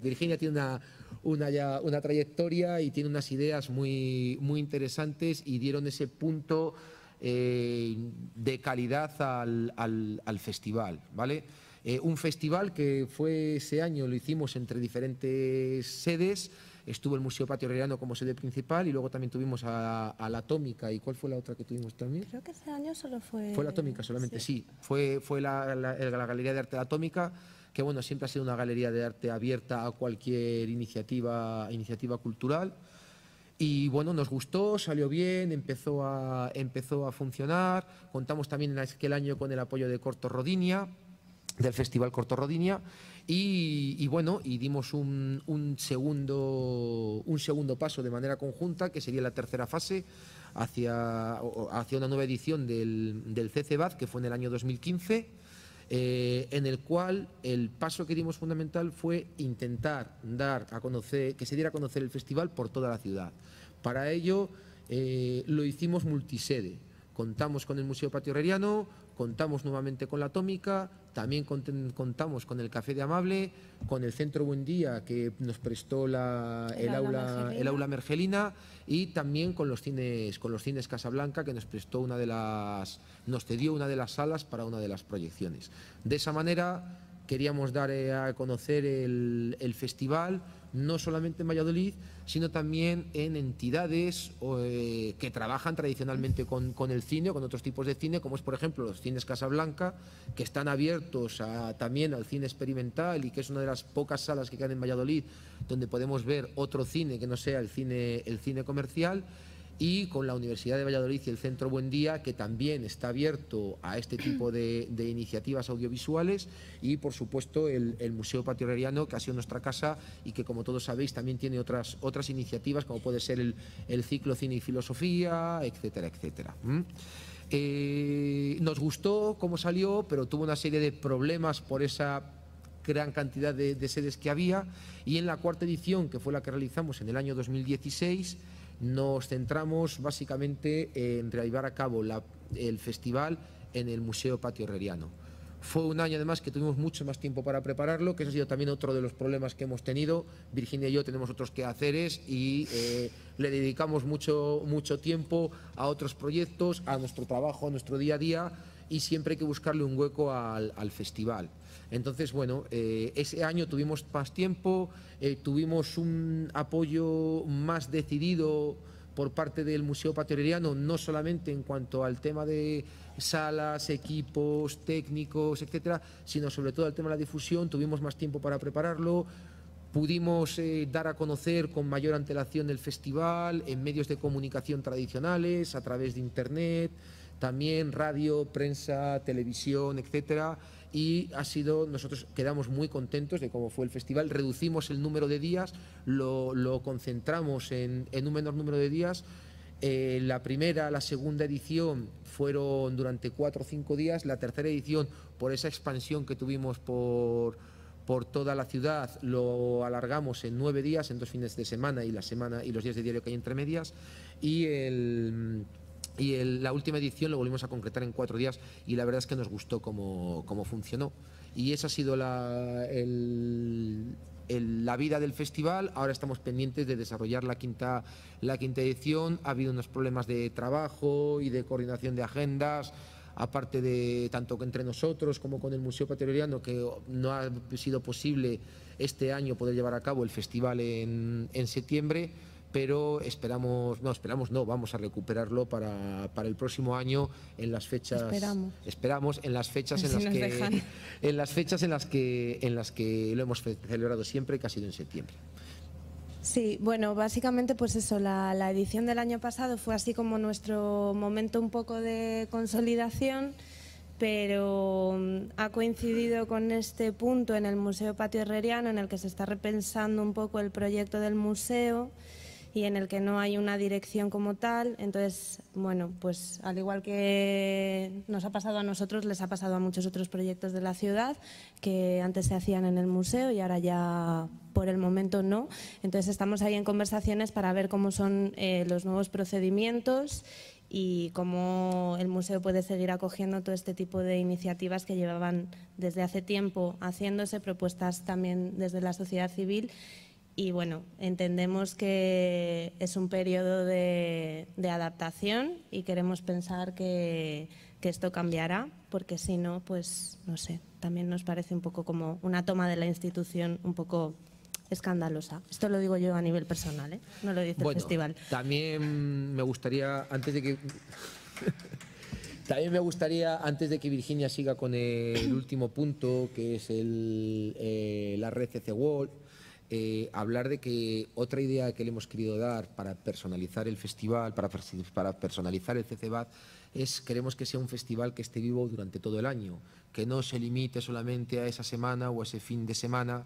Virginia tiene una trayectoria y tiene unas ideas muy, muy interesantes, y dieron ese punto de calidad al festival, ¿vale? Un festival que fue ese año, lo hicimos entre diferentes sedes. Estuvo el Museo Patio Herreriano como sede principal, y luego también tuvimos a la Atómica. ¿Y cuál fue la otra que tuvimos también? Creo que ese año solo fue... Fue la Atómica solamente, sí. Fue la Galería de Arte de la Atómica, que bueno, siempre ha sido una galería de arte abierta a cualquier iniciativa cultural. Y bueno, nos gustó, salió bien, empezó a funcionar. Contamos también en aquel año con el apoyo de Corto Rodinia, del Festival Corto Rodinia, y bueno, y dimos un segundo paso de manera conjunta, que sería la tercera fase, hacia una nueva edición del CCBAD, que fue en el año 2015, en el cual el paso que dimos fundamental fue intentar dar a conocer, que se diera a conocer el festival por toda la ciudad. Para ello lo hicimos multisede. Contamos con el Museo Patio Herreriano, contamos nuevamente con la Atómica, también contamos con el Café de Amable, con el Centro Buen Día, que nos prestó el aula Mergelina, y también con los cines Casablanca, que nos prestó nos cedió una de las salas para una de las proyecciones. De esa manera queríamos dar a conocer el festival, no solamente en Valladolid, sino también en entidades que trabajan tradicionalmente con el cine o con otros tipos de cine, como es, por ejemplo, los cines Casablanca, que están abiertos también al cine experimental, y que es una de las pocas salas que quedan en Valladolid donde podemos ver otro cine que no sea el cine comercial, y con la Universidad de Valladolid y el Centro Buen Día, que también está abierto a este tipo de iniciativas audiovisuales, y por supuesto el Museo Patio Herreriano, que ha sido nuestra casa y que, como todos sabéis, también tiene otras iniciativas, como puede ser el ciclo Cine y Filosofía, etcétera, etcétera. Nos gustó cómo salió, pero tuvo una serie de problemas por esa gran cantidad de sedes que había, y en la cuarta edición, que fue la que realizamos en el año 2016, nos centramos básicamente en llevar a cabo el festival en el Museo Patio Herreriano. Fue un año además que tuvimos mucho más tiempo para prepararlo, que ese ha sido también otro de los problemas que hemos tenido. Virginia y yo tenemos otros quehaceres y le dedicamos mucho tiempo a otros proyectos, a nuestro trabajo, a nuestro día a día, y siempre hay que buscarle un hueco al festival. Entonces, bueno, ese año tuvimos más tiempo, tuvimos un apoyo más decidido por parte del Museo Patio Herreriano, no solamente en cuanto al tema de salas, equipos, técnicos, etcétera, sino sobre todo al tema de la difusión. Tuvimos más tiempo para prepararlo, pudimos dar a conocer con mayor antelación el festival en medios de comunicación tradicionales, a través de internet, también radio, prensa, televisión, etcétera. Y nosotros quedamos muy contentos de cómo fue el festival. Reducimos el número de días, lo concentramos en un menor número de días. La segunda edición fueron durante 4 o 5 días. La tercera edición, por esa expansión que tuvimos por toda la ciudad, lo alargamos en 9 días, en 2 fines de semana y los días de diario que hay entre medias. La última edición lo volvimos a concretar en 4 días, y la verdad es que nos gustó cómo funcionó. Y esa ha sido la vida del festival. Ahora estamos pendientes de desarrollar la quinta edición. Ha habido unos problemas de trabajo y de coordinación de agendas, aparte de tanto entre nosotros como con el Museo Patio Herreriano, que no ha sido posible este año poder llevar a cabo el festival en septiembre. Pero vamos a recuperarlo para el próximo año en las fechas. Esperamos en las fechas en las que lo hemos celebrado siempre, que ha sido en septiembre. Sí, bueno, básicamente pues eso, la edición del año pasado fue así como nuestro momento un poco de consolidación, pero ha coincidido con este punto en el Museo Patio Herreriano, en el que se está repensando un poco el proyecto del museo y en el que no hay una dirección como tal. Entonces, bueno, pues al igual que nos ha pasado a nosotros, les ha pasado a muchos otros proyectos de la ciudad que antes se hacían en el museo y ahora ya por el momento no. Entonces estamos ahí en conversaciones para ver cómo son los nuevos procedimientos y cómo el museo puede seguir acogiendo todo este tipo de iniciativas que llevaban desde hace tiempo haciéndose, propuestas también desde la sociedad civil. Y bueno, entendemos que es un periodo de adaptación y queremos pensar que esto cambiará, porque si no, pues no sé, también nos parece un poco como una toma de la institución un poco escandalosa. Esto lo digo yo a nivel personal, ¿eh? No lo dice el festival. También me gustaría, antes de que Virginia siga con el último punto, que es la red CC World, hablar de que otra idea que le hemos querido dar para personalizar el festival, para personalizar el CCBAT, queremos que sea un festival que esté vivo durante todo el año, que no se limite solamente a esa semana o a ese fin de semana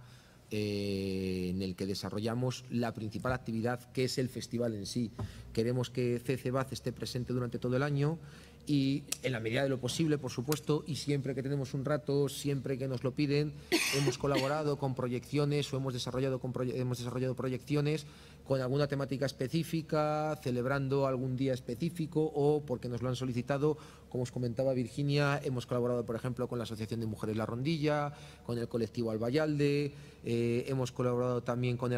en el que desarrollamos la principal actividad, que es el festival en sí. Queremos que CCBAT esté presente durante todo el año y, en la medida de lo posible, por supuesto, y siempre que tenemos un rato, siempre que nos lo piden, hemos colaborado con proyecciones o hemos desarrollado proyecciones con alguna temática específica, celebrando algún día específico o porque nos lo han solicitado. Como os comentaba Virginia, hemos colaborado, por ejemplo, con la Asociación de Mujeres La Rondilla, con el colectivo Albayalde, hemos colaborado también con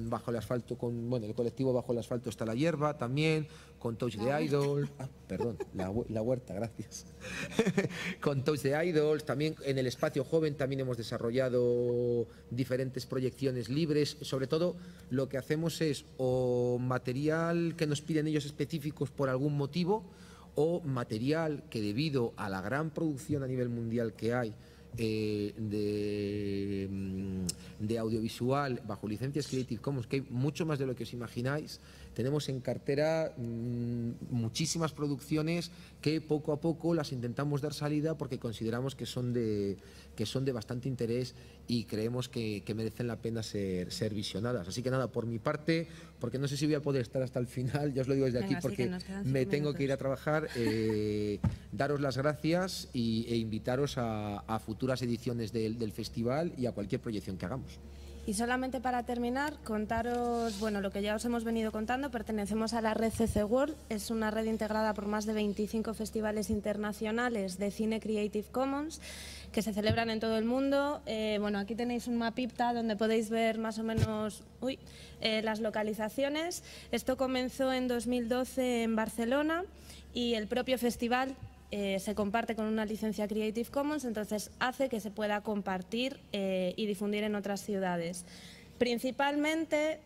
Bajo el Asfalto, el colectivo Bajo el Asfalto está la hierba también, con Touch the Idol, la huerta, gracias. Con Touch the Idols, también en el espacio joven también hemos desarrollado diferentes proyecciones libres. Sobre todo lo que hacemos es o material que nos piden ellos específicos por algún motivo, o material que, debido a la gran producción a nivel mundial que hay de audiovisual bajo licencias Creative Commons, que hay mucho más de lo que os imagináis. Tenemos en cartera muchísimas producciones que poco a poco las intentamos dar salida porque consideramos que son de bastante interés y creemos que merecen la pena ser visionadas. Así que nada, por mi parte, porque no sé si voy a poder estar hasta el final, ya os lo digo desde aquí porque me tengo que ir a trabajar, daros las gracias e invitaros a futuras ediciones del festival y a cualquier proyección que hagamos. Y solamente para terminar, contaros, lo que ya os hemos venido contando. Pertenecemos a la red CC World, es una red integrada por más de 25 festivales internacionales de cine Creative Commons que se celebran en todo el mundo. Aquí tenéis un mapita donde podéis ver más o menos las localizaciones. Esto comenzó en 2012 en Barcelona y el propio festival se comparte con una licencia Creative Commons, entonces hace que se pueda compartir y difundir en otras ciudades. Principalmente,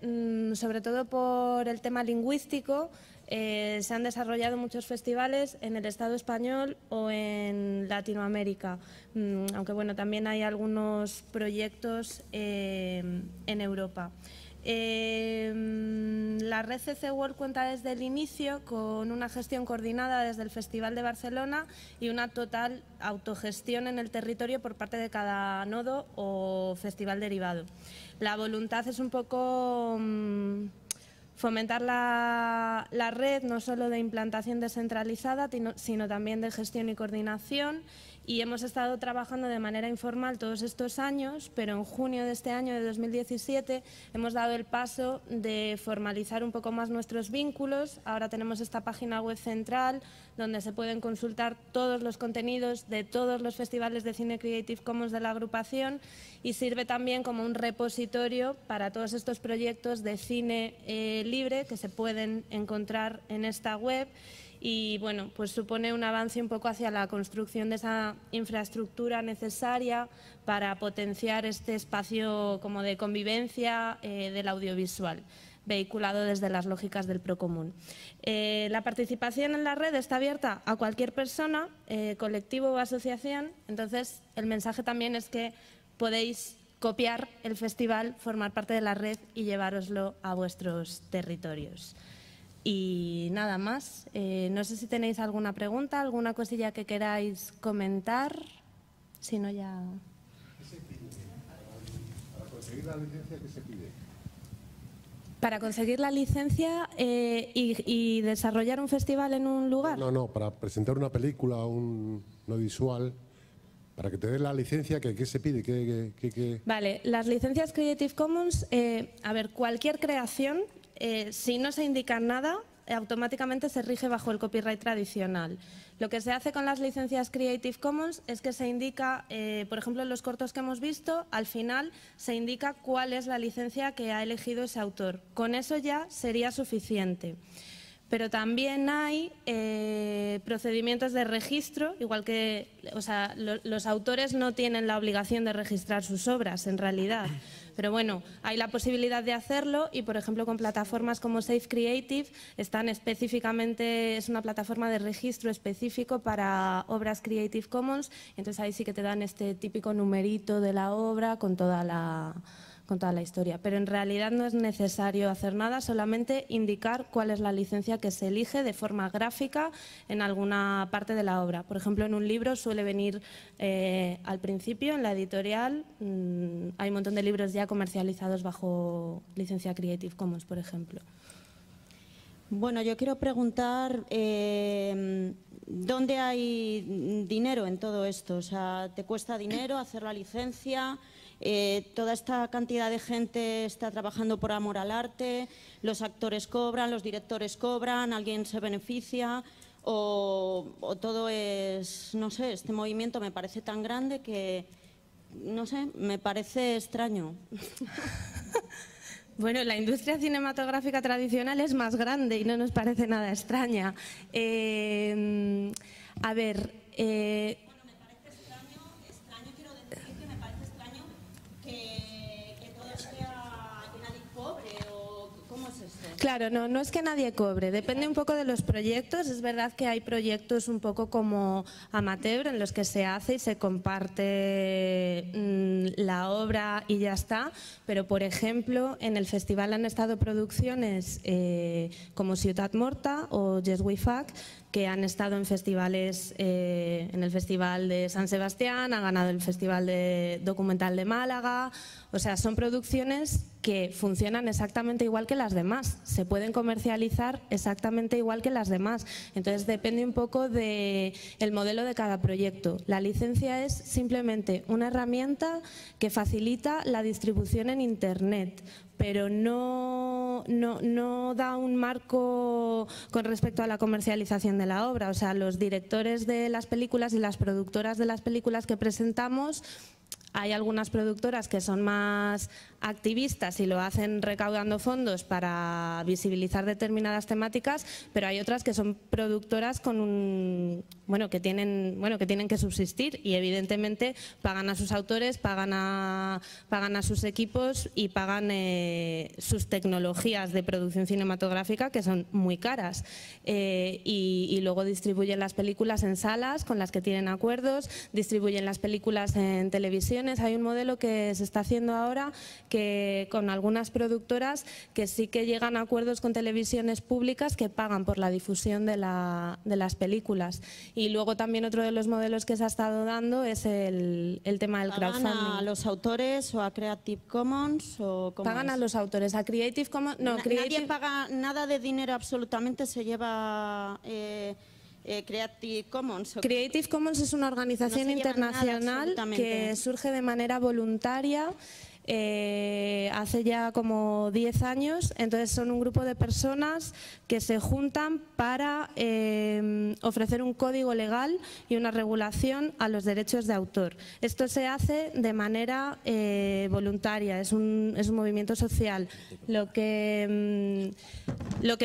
sobre todo por el tema lingüístico, se han desarrollado muchos festivales en el Estado español o en Latinoamérica, aunque también hay algunos proyectos en Europa. La red CC World cuenta desde el inicio con una gestión coordinada desde el Festival de Barcelona y una total autogestión en el territorio por parte de cada nodo o festival derivado. La voluntad es un poco fomentar la red, no solo de implantación descentralizada, sino también de gestión y coordinación. Y hemos estado trabajando de manera informal todos estos años, pero en junio de este año, de 2017, hemos dado el paso de formalizar un poco más nuestros vínculos. Ahora tenemos esta página web central donde se pueden consultar todos los contenidos de todos los festivales de cine Creative Commons de la agrupación y sirve también como un repositorio para todos estos proyectos de cine libre que se pueden encontrar en esta web. Y pues supone un avance un poco hacia la construcción de esa infraestructura necesaria para potenciar este espacio como de convivencia del audiovisual, vehiculado desde las lógicas del procomún. La participación en la red está abierta a cualquier persona, colectivo o asociación, entonces el mensaje también es que podéis copiar el festival, formar parte de la red y llevároslo a vuestros territorios. Y nada más, no sé si tenéis alguna pregunta, alguna cosilla que queráis comentar, si no ya... ¿Qué se pide? Para conseguir la licencia, ¿qué se pide? Para conseguir la licencia y desarrollar un festival en un lugar. No, para presentar una película, un audiovisual, para que te den la licencia, ¿qué se pide? ¿Qué? Vale, las licencias Creative Commons, cualquier creación, si no se indica nada, automáticamente se rige bajo el copyright tradicional. Lo que se hace con las licencias Creative Commons es que se indica, por ejemplo, en los cortos que hemos visto, al final se indica cuál es la licencia que ha elegido ese autor. Con eso ya sería suficiente. pero también hay procedimientos de registro, igual que, o sea, los autores no tienen la obligación de registrar sus obras en realidad, pero bueno, hay la posibilidad de hacerlo y, por ejemplo, con plataformas como Safe Creative están específicamente, es una plataforma de registro específico para obras Creative Commons, entonces ahí sí que te dan este típico numerito de la obra con toda la historia, pero en realidad no es necesario hacer nada, solamente indicar cuál es la licencia que se elige de forma gráfica en alguna parte de la obra. Por ejemplo, en un libro suele venir al principio, en la editorial, hay un montón de libros ya comercializados bajo licencia Creative Commons, por ejemplo. Bueno, yo quiero preguntar, ¿dónde hay dinero en todo esto? O sea, ¿te cuesta dinero hacer la licencia? Toda esta cantidad de gente está trabajando por amor al arte, los actores cobran, los directores cobran, alguien se beneficia o todo es, no sé, este movimiento me parece tan grande que, no sé, me parece extraño. Bueno, la industria cinematográfica tradicional es más grande y no nos parece nada extraña. A ver... Claro, no es que nadie cobre, depende un poco de los proyectos. Es verdad que hay proyectos un poco como amateur en los que se hace y se comparte la obra y ya está, pero por ejemplo en el festival han estado producciones como Ciutat Morta o Yes We Fuck, que han estado en festivales, en el Festival de San Sebastián, ha ganado el Festival de Documental de Málaga. O sea, son producciones que funcionan exactamente igual que las demás, se pueden comercializar exactamente igual que las demás. Entonces depende un poco del modelo de cada proyecto. La licencia es simplemente una herramienta que facilita la distribución en Internet, pero no da un marco con respecto a la comercialización de la obra. O sea, los directores de las películas y las productoras de las películas que presentamos, hay algunas productoras que son más activistas y lo hacen recaudando fondos para visibilizar determinadas temáticas, pero hay otras que son productoras con que tienen que subsistir y evidentemente pagan a sus autores, pagan a sus equipos y pagan sus tecnologías de producción cinematográfica, que son muy caras, y luego distribuyen las películas en salas con las que tienen acuerdos, distribuyen las películas en televisiones. Hay un modelo que se está haciendo ahora que con algunas productoras que sí que llegan a acuerdos con televisiones públicas que pagan por la difusión de las películas. Y luego también otro de los modelos que se ha estado dando es el tema del crowdfunding. ¿Pagan a los autores o a Creative Commons? O cómo pagan es? a los autores, a Creative Commons. No, Nadie paga nada de dinero, absolutamente se lleva... Creative Commons. Creative Commons es una organización internacional que surge de manera voluntaria hace ya como 10 años. Entonces son un grupo de personas que se juntan para ofrecer un código legal y una regulación a los derechos de autor. Esto se hace de manera voluntaria, es un movimiento social. Lo que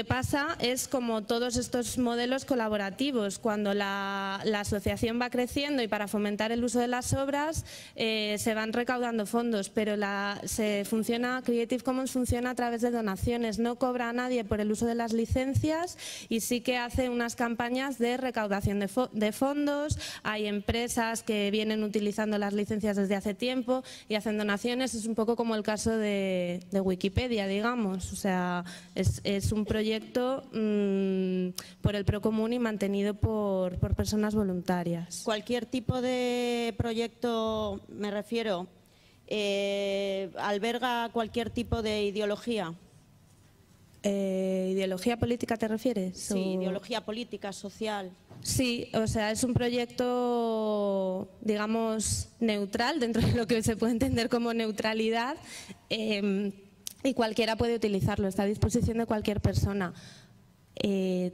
pasa es, como todos estos modelos colaborativos, cuando la asociación va creciendo y para fomentar el uso de las obras se van recaudando fondos, pero Creative Commons funciona a través de donaciones, no cobra a nadie por el uso de las licencias y sí que hace unas campañas de recaudación de fondos. Hay empresas que vienen utilizando las licencias desde hace tiempo y hacen donaciones. Es un poco como el caso de Wikipedia, digamos. O sea, es un proyecto por el procomún y mantenido por personas voluntarias. Cualquier tipo de proyecto, me refiero, alberga cualquier tipo de ideología. ¿Ideología política te refieres? Sí, ideología política, social. Sí, o sea, es un proyecto, digamos, neutral, dentro de lo que se puede entender como neutralidad, y cualquiera puede utilizarlo, está a disposición de cualquier persona.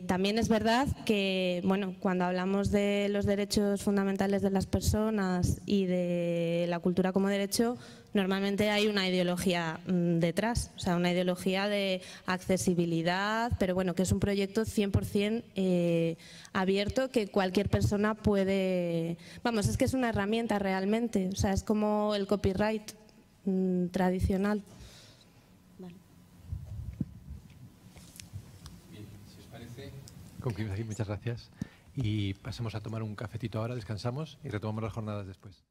También es verdad que, bueno, cuando hablamos de los derechos fundamentales de las personas y de la cultura como derecho, normalmente hay una ideología detrás, o sea, una ideología de accesibilidad, pero bueno, que es un proyecto 100% abierto que cualquier persona puede... Vamos, es que es una herramienta realmente, o sea, es como el copyright tradicional. Concluimos aquí, muchas gracias. Y pasemos a tomar un cafetito ahora, descansamos y retomamos las jornadas después.